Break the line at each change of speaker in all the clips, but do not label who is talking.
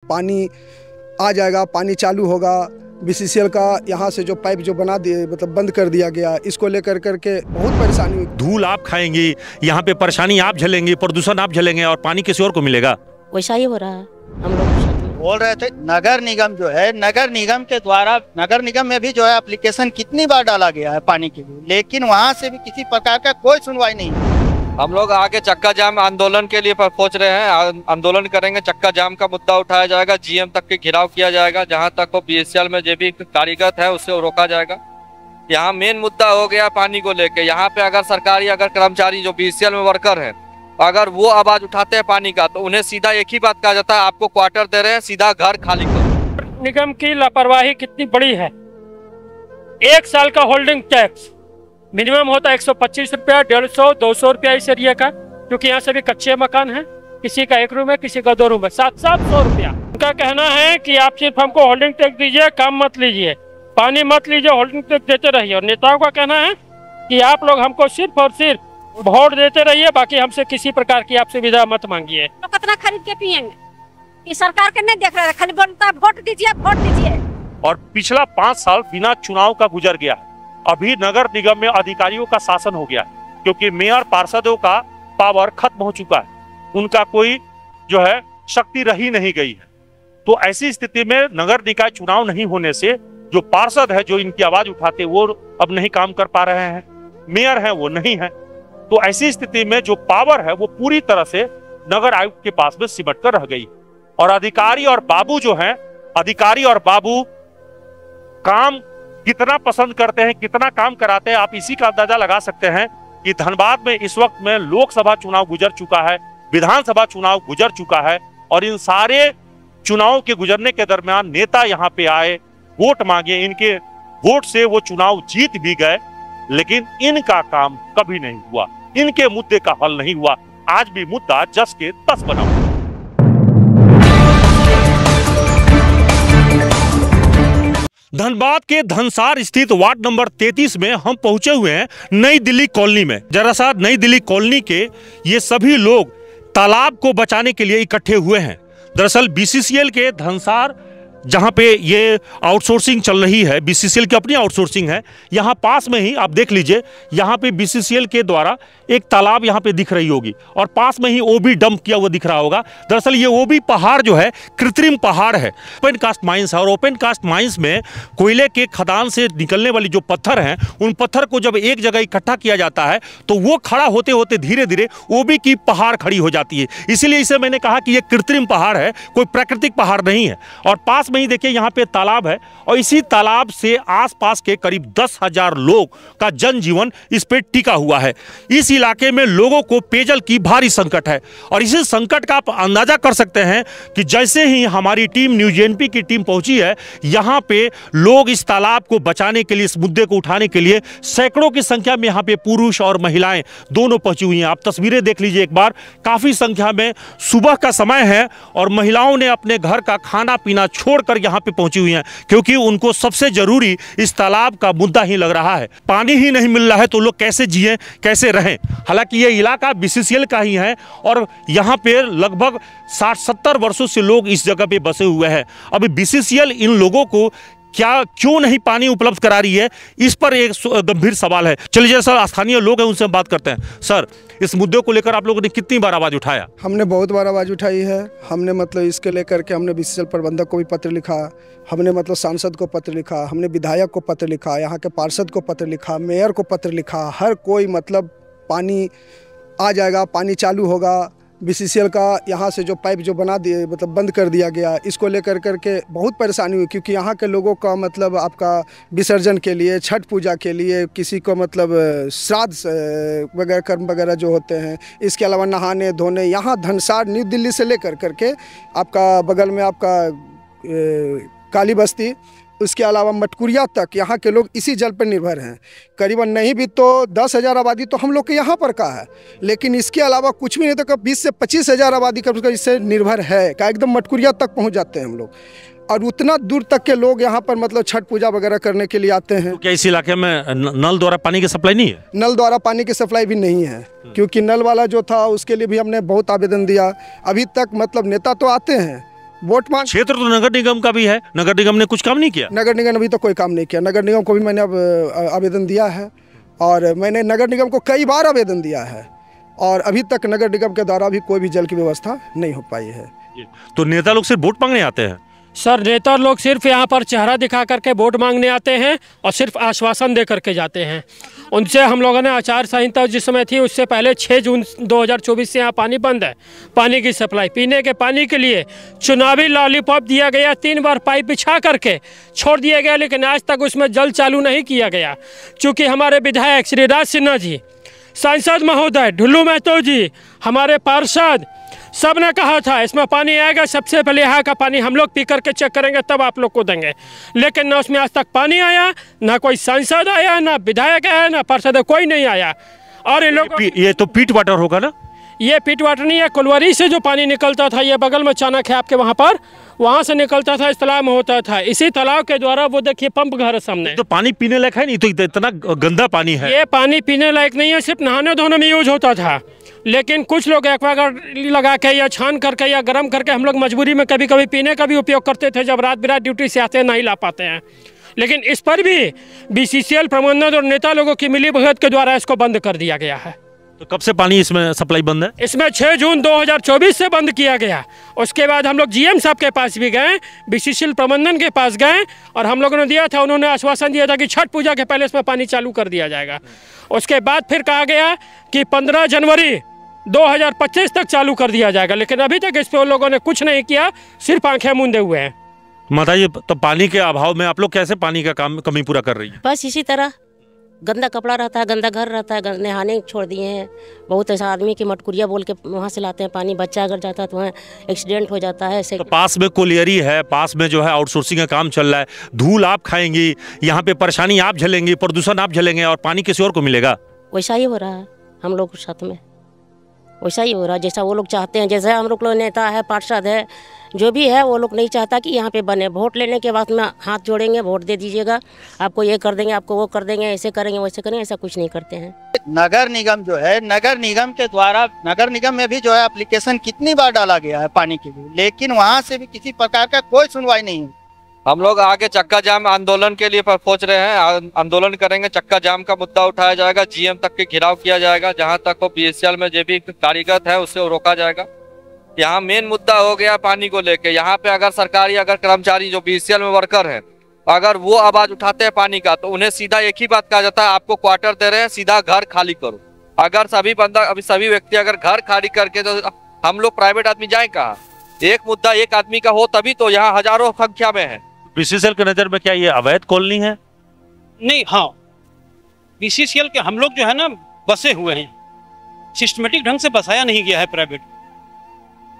पानी आ जाएगा, पानी चालू होगा। बीसीसीएल का यहाँ से जो पाइप जो बना दिए मतलब बंद कर दिया गया, इसको लेकर करके बहुत परेशानी हुई।
धूल आप खाएंगी, यहाँ पे परेशानी आप झेलेंगी, प्रदूषण आप झेलेंगे और पानी किसी और को मिलेगा।
वैसा ही हो रहा है। हम लोग
बोल रहे थे नगर निगम जो है, नगर निगम के द्वारा नगर निगम में भी जो है एप्लीकेशन कितनी बार डाला गया है पानी के लिए, लेकिन वहाँ से भी किसी प्रकार का कोई सुनवाई नहीं है।
हम लोग आगे चक्का जाम आंदोलन के लिए सोच रहे हैं, आंदोलन करेंगे, चक्का जाम का मुद्दा उठाया जाएगा, जीएम तक के घिराव किया जाएगा, जहां तक वो बीएसएल में जो भी कारीगर है उससे रोका जाएगा। यहाँ मेन मुद्दा हो गया पानी को लेके। यहाँ पे अगर सरकारी कर्मचारी जो बीएसएल में वर्कर हैं, अगर वो आवाज उठाते हैं पानी का, तो उन्हें सीधा एक ही बात कहा जाता है, आपको क्वार्टर दे रहे हैं, सीधा घर खाली करो।
निगम की लापरवाही कितनी बड़ी है। 1 साल का होल्डिंग टैक्स मिनिमम होता है 125 रुपया, 150, 200 रुपया इस एरिया का, क्योंकि यहाँ सभी कच्चे मकान हैं। किसी का 1 रूम है, किसी का 2 रूम है, 700 रुपया। उनका कहना है कि आप सिर्फ हमको होल्डिंग टैक्स दीजिए, काम मत लीजिए, पानी मत लीजिए, होल्डिंग टैक्स देते रहिए। और नेताओं का कहना है कि आप लोग हमको सिर्फ और सिर्फ वोट देते रहिए, बाकी हमसे किसी प्रकार की आप सुविधा मत मांगिए।
तो कितना खरीद के पियेंगे कि सरकार के नहीं देख रहे, खाली बोलता है वोट दीजिए, वोट दीजिए।
और पिछला 5 साल बिना चुनाव का गुजर गया। अभी नगर निगम में अधिकारियों का शासन हो गया, क्योंकि मेयर पार्षदों का पावर खत्म हो चुका है, उनका कोई जो है शक्ति रही नहीं गई है। तो ऐसी स्थिति में नगर निकाय चुनाव नहीं होने से जो पार्षद है, जो इनकी आवाज उठाते, वो अब नहीं काम कर पा रहे हैं, मेयर है वो नहीं है। तो ऐसी स्थिति में जो पावर है वो पूरी तरह से नगर आयुक्त के पास में सिमट कर रह गई। और अधिकारी और बाबू जो है, अधिकारी और बाबू काम कितना पसंद करते हैं, कितना काम कराते हैं, आप इसी का अंदाजा लगा सकते हैं कि धनबाद में इस वक्त में लोकसभा चुनाव गुजर चुका है, विधानसभा चुनाव गुजर चुका है, और इन सारे चुनाव के गुजरने के दरमियान नेता यहाँ पे आए, वोट मांगे, इनके वोट से वो चुनाव जीत भी गए, लेकिन इनका काम कभी नहीं हुआ, इनके मुद्दे का हल नहीं हुआ। आज भी मुद्दा जस के तस बना हुआ। धनबाद के धनसार स्थित वार्ड नंबर 33 में हम पहुंचे हुए हैं, नई दिल्ली कॉलोनी में। जरा सा नई दिल्ली कॉलोनी के ये सभी लोग तालाब को बचाने के लिए इकट्ठे हुए हैं। दरअसल बीसीसीएल के धनसार, जहां पे ये आउटसोर्सिंग चल रही है, बीसीसीएल की अपनी आउटसोर्सिंग है, यहाँ पास में ही आप देख लीजिए, यहाँ पे बीसीसीएल के द्वारा एक तालाब यहाँ पे दिख रही होगी, और पास में ही ओबी डंप किया हुआ दिख रहा होगा। दरअसल ये ओबी पहाड़ जो है कृत्रिम पहाड़ है, ओपन कास्ट माइंस है, और ओपन कास्ट माइंस में कोयले के खदान से निकलने वाली जो पत्थर हैं, उन पत्थर को जब एक जगह इकट्ठा किया जाता है तो वो खड़ा होते होते धीरे धीरे ओबी की पहाड़ खड़ी हो जाती है। इसीलिए इसे मैंने कहा कि ये कृत्रिम पहाड़ है, कोई प्राकृतिक पहाड़ नहीं है। और पास में ही देखिए यहाँ पे तालाब है, और इसी तालाब से आसपास के करीब 10,000 लोग का जनजीवन इस पे टिका हुआ है। इस इलाके में लोगों को पेयजल की भारी संकट है, और इसी संकट का आप अंदाजा कर सकते हैं कि जैसे ही हमारी टीम न्यूज एनपी की टीम पहुंची है, यहाँ पे लोग इस तालाब को बचाने के लिए, इस मुद्दे को उठाने के लिए सैकड़ों की संख्या में यहाँ पे पुरुष और महिलाएं दोनों पहुंची हुई हैं। आप तस्वीरें देख लीजिए एक बार, काफी संख्या में सुबह का समय है, और महिलाओं ने अपने घर का खाना पीना छोड़कर यहाँ पे पहुंची हुई हैं, क्योंकि उनको सबसे जरूरी इस तालाब का मुद्दा ही लग रहा है। पानी ही नहीं मिल रहा है तो लोग कैसे जिएं, कैसे रहें। हालांकि ये इलाका बीसीसीएल का ही है, और यहाँ पे लगभग 60-70 वर्षों से लोग इस जगह पे बसे हुए हैं। अभी बीसीसीएल इन लोगों को क्यों नहीं पानी उपलब्ध करा रही है, इस पर एक गंभीर सवाल है। चलिए सर, स्थानीय लोग हैं, उनसे हम बात करते हैं। सर, इस मुद्दे को लेकर आप लोगों ने कितनी बार आवाज उठाया?
हमने बहुत बार आवाज़ उठाई है। हमने मतलब इसके लेकर के हमने बीसीसीएल प्रबंधक को भी पत्र लिखा, हमने मतलब सांसद को पत्र लिखा, हमने विधायक को पत्र लिखा, यहाँ के पार्षद को पत्र लिखा, मेयर को पत्र लिखा। हर कोई मतलब पानी आ जाएगा, पानी चालू होगा। बीसीसीएल का यहाँ से जो पाइप जो बना दिए मतलब बंद कर दिया गया, इसको लेकर करके बहुत परेशानी हुई, क्योंकि यहाँ के लोगों का मतलब आपका विसर्जन के लिए, छठ पूजा के लिए, किसी को मतलब श्राद्ध वगैरह कर्म वगैरह जो होते हैं, इसके अलावा नहाने धोने, यहाँ धनसार न्यू दिल्ली से लेकर करके आपका बगल में आपका काली बस्ती, उसके अलावा मटकुरिया तक यहाँ के लोग इसी जल पर निर्भर हैं। करीबन नहीं भी तो 10,000 आबादी तो हम लोग के यहाँ पर का है, लेकिन इसके अलावा कुछ भी नहीं तो 20 से 25,000 आबादी का इससे निर्भर है का, एकदम मटकुरिया तक पहुँच जाते हैं हम लोग। और उतना दूर तक के लोग यहाँ पर मतलब छठ पूजा वगैरह करने के लिए आते हैं।
तो क्या इस इलाके में नल द्वारा पानी की सप्लाई नहीं है?
नल द्वारा पानी की सप्लाई भी नहीं है, क्योंकि नल वाला जो था उसके लिए भी हमने बहुत आवेदन दिया। अभी तक मतलब नेता तो आते हैं, वोट मांग।
क्षेत्र तो नगर निगम का भी है, नगर निगम ने कुछ काम नहीं किया।
नगर निगम ने अभी तो कोई काम नहीं किया। नगर निगम को भी मैंने अब आवेदन दिया है और मैंने नगर निगम को कई बार आवेदन दिया है और अभी तक नगर निगम के द्वारा भी कोई भी जल की व्यवस्था नहीं हो पाई है।
तो नेता लोग सिर्फ वोट मांगने आते हैं।
सर नेता लोग सिर्फ यहाँ पर चेहरा दिखा करके वोट मांगने आते हैं और सिर्फ आश्वासन दे करके जाते हैं। उनसे हम लोगों ने आचार संहिता जिस समय थी उससे पहले 6 जून 2024 से यहाँ पानी बंद है। पानी की सप्लाई, पीने के पानी के लिए चुनावी लॉलीपॉप दिया गया, 3 बार पाइप बिछा करके छोड़ दिया गया, लेकिन आज तक उसमें जल चालू नहीं किया गया। चूँकि हमारे विधायक श्री राज सिन्हा जी, सांसद महोदय ढुल्लू महतो जी, हमारे पार्षद सब ने कहा था इसमें पानी आएगा, सबसे पहले यहाँ का पानी हम लोग पी करके चेक करेंगे तब आप लोग को देंगे, लेकिन ना उसमें आज तक पानी आया, ना कोई सांसद आया, ना विधायक आया, ना पार्षद, कोई नहीं आया। और इन लोग
ये तो पीट वाटर होगा ना?
ये पीट वाटर नहीं है, कुलवरी से जो पानी निकलता था, ये बगल में चाणक्य है आपके वहाँ पर, वहाँ से निकलता था, इस तालाब में होता था। इसी तालाब के द्वारा वो देखिए पंप घर है सामने।
तो पानी पीने लायक है नहीं, तो इतना गंदा पानी है।
ये पानी पीने लायक नहीं है, सिर्फ नहाने धोने में यूज होता था। लेकिन कुछ लोग एक्वागार्ड लगा के या छान करके या गर्म करके हम लोग मजबूरी में कभी कभी पीने का भी उपयोग करते थे, जब रात बिरात ड्यूटी से आते हैं नहीं ला पाते हैं। लेकिन इस पर भी BCCL प्रबंधन और नेता लोगों की मिलीभगत के द्वारा इसको बंद कर दिया गया है।
तो कब से पानी इसमें सप्लाई बंद है?
इसमें 6 जून 2024 से बंद किया गया। उसके बाद हम लोग GM साहब के पास भी गए, BCCL प्रबंधन के पास गए और हम लोगों ने दिया था, उन्होंने आश्वासन दिया था कि छठ पूजा के पहले इसमें पानी चालू कर दिया जाएगा। उसके बाद फिर कहा गया कि 15 जनवरी 2025 तक चालू कर दिया जाएगा, लेकिन अभी तक इस पर लोगों ने कुछ नहीं किया, सिर्फ आंखें मूंदे हुए हैं।
बताइए, तो पानी के अभाव में आप लोग कैसे पानी का कमी पूरा कर रही है?
बस इसी तरह गंदा कपड़ा रहता है, गंदा घर रहता है, नहाने छोड़ दिए हैं। बहुत ऐसा आदमी की मटकुरिया बोल के वहाँ से लाते हैं पानी, बच्चा अगर जाता है तो वहाँ एक्सीडेंट हो जाता है।
तो पास में कोलियरी है, पास में जो है आउटसोर्सिंग का काम चल रहा है, धूल आप खाएंगी, यहाँ पे परेशानी आप झेलेंगी, प्रदूषण आप झेलेंगे और पानी किसी और को मिलेगा।
वैसा ही हो रहा है हम लोग के साथ में, वैसा ही हो रहा है जैसा वो लोग चाहते हैं। जैसे हम लोग नेता है, पार्षद है, जो भी है, वो लोग नहीं चाहता कि यहाँ पे बने। वोट लेने के बाद में हाथ जोड़ेंगे, वोट दे दीजिएगा, आपको ये कर देंगे, आपको वो कर देंगे, ऐसे करेंगे वैसे करेंगे, ऐसा कुछ नहीं करते हैं।
नगर निगम जो है, नगर निगम के द्वारा, नगर निगम में भी जो है एप्लीकेशन कितनी बार डाला गया है पानी के लिए, लेकिन वहाँ से भी किसी प्रकार का कोई सुनवाई नहीं है।
हम लोग आगे चक्का जाम आंदोलन के लिए सोच रहे हैं, आंदोलन करेंगे, चक्का जाम का मुद्दा उठाया जाएगा, GM तक के घिराव किया जाएगा, जहां तक वो BCCL में जो भी कारीगर है उससे रोका जाएगा। यहाँ मेन मुद्दा हो गया पानी को लेके। यहाँ पे अगर सरकारी अगर कर्मचारी जो BCCL में वर्कर हैं, अगर वो आवाज उठाते हैं पानी का, तो उन्हें सीधा एक ही बात कहा जाता है, आपको क्वार्टर दे रहे हैं, सीधा घर खाली करो। अगर सभी व्यक्ति अगर घर खाली करके, तो हम लोग प्राइवेट आदमी जाए कहाँ? एक मुद्दा एक आदमी का हो तभी तो, यहाँ हजारों संख्या में है।
BCCL के नजर में क्या ये अवैध कॉलोनी है?
नहीं, हाँ, BCCL के हम लोग जो है ना बसे हुए हैं, सिस्टमेटिक ढंग से बसाया नहीं गया है प्राइवेट,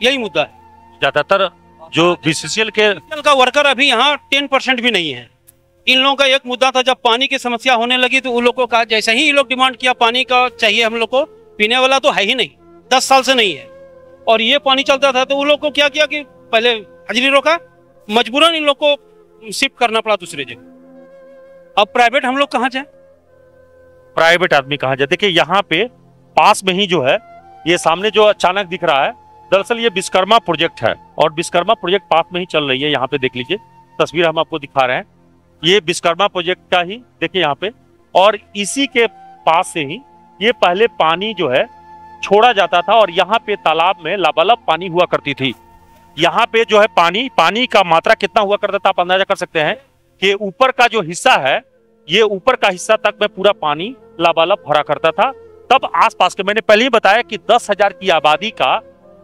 यही मुद्दा है।
ज्यादातर जो BCCL
का वर्कर अभी यहाँ 10% भी नहीं है। इन लोगों का एक मुद्दा था, जब पानी की समस्या होने लगी तो उन लोगों को कहा, जैसे ही ये लोग डिमांड किया पानी का चाहिए हम लोग को, पीने वाला तो है ही नहीं, 10 साल से नहीं है, और ये पानी चलता था, तो उन लोग को क्या किया कि पहले हाजिरी रोका, मजबूरन इन लोग को शिफ्ट करना पड़ा दूसरे जगह। अब प्राइवेट हम लोग कहाँ जाए?
प्राइवेट आदमी कहाँ जाए? देखिए यहाँ पे पास में ही जो है, ये सामने जो अचानक दिख रहा है, दरअसल ये विश्वकर्मा प्रोजेक्ट है और विश्वकर्मा प्रोजेक्ट पास में ही चल रही है। यहाँ पे देख लीजिए, तस्वीर हम आपको दिखा रहे हैं, ये विश्वकर्मा प्रोजेक्ट का ही देखिए यहाँ पे, और इसी के पास से ही ये पहले पानी जो है छोड़ा जाता था और यहाँ पे तालाब में लबालब पानी हुआ करती थी। यहाँ पे जो है पानी का मात्रा कितना हुआ करता था आप अंदाजा कर सकते हैं कि ऊपर का जो हिस्सा है, ये ऊपर का हिस्सा तक में पूरा पानी लबालब भरा करता था। तब आसपास के, मैंने पहले ही बताया कि 10,000 की आबादी का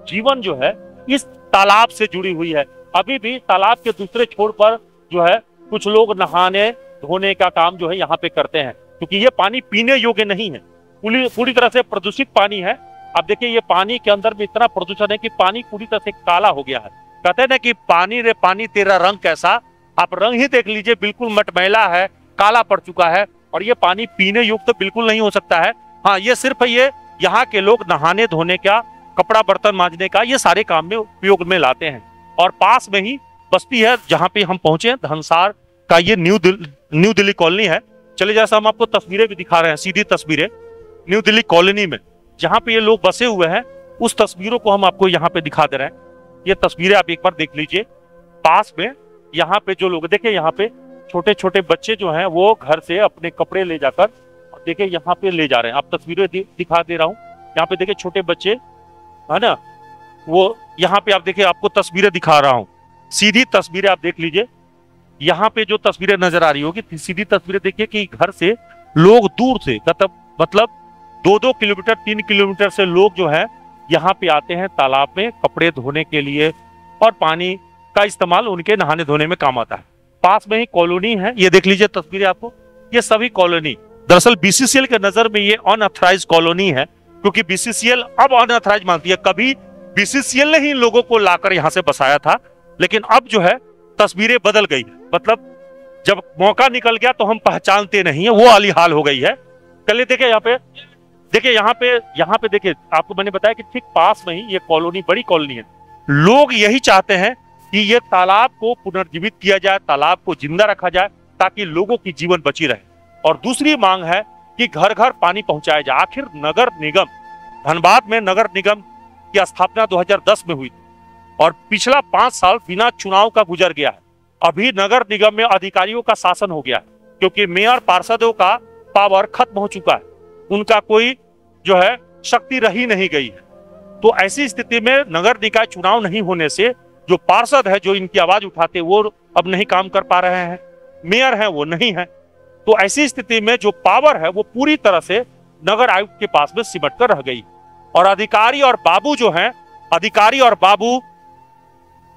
जीवन जो है इस तालाब से जुड़ी हुई है। अभी भी तालाब के दूसरे छोर पर जो है कुछ लोग नहाने धोने का काम जो है यहाँ पे करते हैं, क्योंकि ये पानी पीने योग्य नहीं है, पूरी तरह से प्रदूषित पानी है। अब देखिए ये पानी के अंदर भी इतना प्रदूषण है कि पानी पूरी तरह से काला हो गया है। कहते हैं ना कि पानी रे पानी तेरा रंग कैसा, आप रंग ही देख लीजिए, बिल्कुल मटमैला है, काला पड़ चुका है, और ये पानी पीने योग्य तो बिल्कुल नहीं हो सकता है। हाँ, ये सिर्फ ये यहाँ के लोग नहाने धोने का, कपड़ा बर्तन मांजने का, ये सारे काम में उपयोग में लाते हैं। और पास में ही बस्ती है जहाँ पे हम पहुंचे हैं, धनसार का ये न्यू दिल्ली कॉलोनी है। चले जैसा हम आपको तस्वीरें भी दिखा रहे हैं, सीधी तस्वीरें न्यू दिल्ली कॉलोनी में जहाँ पे ये लोग बसे हुए हैं, उस तस्वीरों को हम आपको यहाँ पे दिखा दे रहे हैं। ये तस्वीरें आप एक बार देख लीजिए। पास में यहाँ पे जो लोग देखिए, यहाँ पे छोटे छोटे बच्चे जो हैं वो घर से अपने कपड़े ले जाकर देखिए यहाँ पे ले जा रहे हैं। आप तस्वीरें दिखा दे रहा हूँ। यहाँ पे देखिए छोटे बच्चे है ना, वो यहाँ पे आप देखिए, आपको तस्वीरें दिखा रहा हूँ, सीधी तस्वीरें आप देख लीजिए। यहाँ पे जो तस्वीरें नजर आ रही होगी सीधी तस्वीरें देखिए कि घर से लोग दूर से मतलब 2-2 किलोमीटर 3 किलोमीटर से लोग जो है यहाँ पे आते हैं तालाब में कपड़े धोने के लिए, और पानी का इस्तेमाल उनके नहाने धोने में काम आता है। पास में ही कॉलोनी है, ये देख लीजिए तस्वीरें आपको। ये सभी कॉलोनी दरअसल बीसीसीएल के नजर में ये अनऑथराइज्ड कॉलोनी है, क्योंकि बीसीसीएल अब अनऑथराइज्ड मानती है। कभी बीसीसीएल ने ही इन लोगों को लाकर यहाँ से बसाया था, लेकिन अब जो है तस्वीरें बदल गई है। मतलब जब मौका निकल गया तो हम पहचानते नहीं है, वो वाली हाल हो गई है। चलिए देखिए यहाँ पे, देखिए यहाँ पे देखिए, आपको मैंने बताया कि ठीक पास में ही ये कॉलोनी बड़ी कॉलोनी है। लोग यही चाहते हैं कि ये तालाब को पुनर्जीवित किया जाए, तालाब को जिंदा रखा जाए, ताकि लोगों की जीवन बची रहे। और दूसरी मांग है कि घर घर पानी पहुंचाया जाए। आखिर नगर निगम, धनबाद में नगर निगम की स्थापना 2010 में हुई थी और पिछला 5 साल बिना चुनाव का गुजर गया है। अभी नगर निगम में अधिकारियों का शासन हो गया है, क्योंकि मेयर पार्षदों का पावर खत्म हो चुका है, उनका कोई जो है शक्ति रही नहीं गई है। तो ऐसी स्थिति में नगर निकाय चुनाव नहीं होने से जो पार्षद है, जो इनकी आवाज उठाते, वो अब नहीं काम कर पा रहे हैं, मेयर है वो नहीं है। तो ऐसी स्थिति में जो पावर है वो पूरी तरह से नगर आयुक्त के पास में सिमट कर रह गई। और अधिकारी और बाबू जो हैं, अधिकारी और बाबू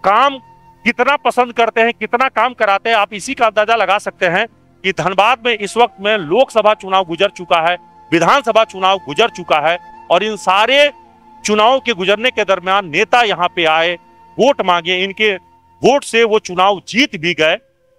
काम कितना पसंद करते हैं, कितना काम कराते हैं, आप इसी का अंदाजा लगा सकते हैं कि धनबाद में इस वक्त में लोकसभा चुनाव गुजर चुका है, विधानसभा चुनाव गुजर चुका है, और इन सारे चुनाव के गुजरने के दरमियान नेता यहाँ पे आए, वोट मांगे, इनके वोट से वो चुनाव जीत भी गए,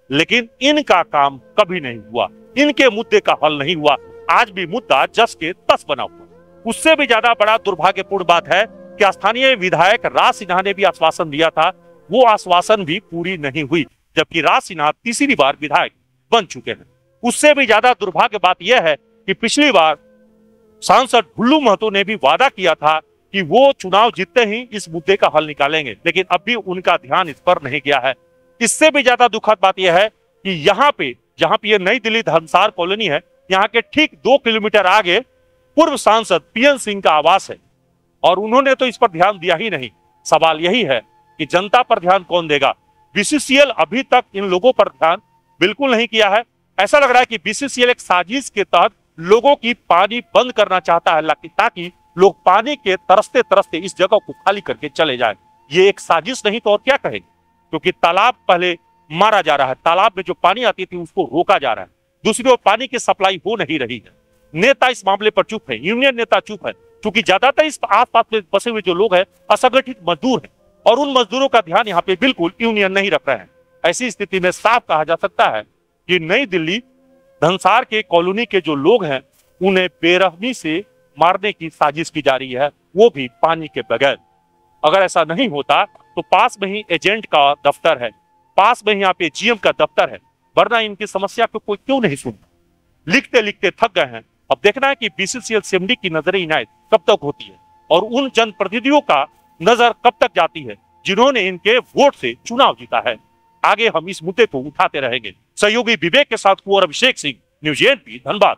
लेकिन इनका काम कभी नहीं हुआ, इनके मुद्दे का हल नहीं हुआ। आज भी मुद्दा जस के तस बना हुआ। उससे भी ज्यादा बड़ा दुर्भाग्यपूर्ण बात है कि स्थानीय विधायक राज सिन्हा ने भी आश्वासन दिया था, वो आश्वासन भी पूरी नहीं हुई, जबकि राज सिन्हा तीसरी बार विधायक बन चुके हैं। उससे भी ज्यादा दुर्भाग्य बात यह है कि पिछली बार सांसद भुल्लू महतो ने भी वादा किया था कि वो चुनाव जीतते ही इस मुद्दे का हल निकालेंगे, लेकिन अब भी उनका ध्यान इस पर नहीं गया है। इससे भी ज्यादा दुखद बात यह है कि यहाँ पे जहाँ पे ये नई दिल्ली धनसार कॉलोनी है, यहाँ के ठीक 2 किलोमीटर आगे पूर्व सांसद पीएन सिंह का आवास है, और उन्होंने तो इस पर ध्यान दिया ही नहीं। सवाल यही है कि जनता पर ध्यान कौन देगा? बीसीसीएल अभी तक इन लोगों पर ध्यान बिल्कुल नहीं किया है। ऐसा लग रहा है कि बीसीसीएल एक साजिश के तहत लोगों की पानी बंद करना चाहता है, ताकि लोग पानी के तरसते तरसते इस जगह को खाली करके चले जाएं। ये एक साजिश नहीं तो और क्या कहेंगे, क्योंकि तालाब पहले मारा जा रहा है, तालाब में जो पानी आती थी उसको रोका जा रहा है, दूसरी ओर पानी की सप्लाई हो नहीं रही है। नेता इस मामले पर चुप है, यूनियन नेता चुप है, क्योंकि ज्यादातर इस आसपास में बसे हुए जो लोग हैं असंगठित मजदूर हैं, और उन मजदूरों का ध्यान यहाँ पे बिल्कुल यूनियन नहीं रख रहे हैं। ऐसी स्थिति में साफ कहा जा सकता है कि नई दिल्ली धनसार के कॉलोनी के जो लोग हैं उन्हें बेरहमी से मारने की साजिश की जा रही है, वो भी पानी के बगैर। अगर ऐसा नहीं होता तो पास में ही एजेंट का दफ्तर है, पास में ही यहाँ पे जीएम का दफ्तर है, वरना इनकी समस्या को कोई क्यों नहीं सुनता? लिखते लिखते थक गए हैं। अब देखना है कि बीसीसीएल सीएमडी की नजर इनायत कब तक होती है और उन जनप्रतिनिधियों का नजर कब तक जाती है जिन्होंने इनके वोट से चुनाव जीता है। आगे हम इस मुद्दे को उठाते रहेंगे। सहयोगी विवेक के साथ कुंवर अभिषेक सिंह, न्यूज़ 8 धनबाद।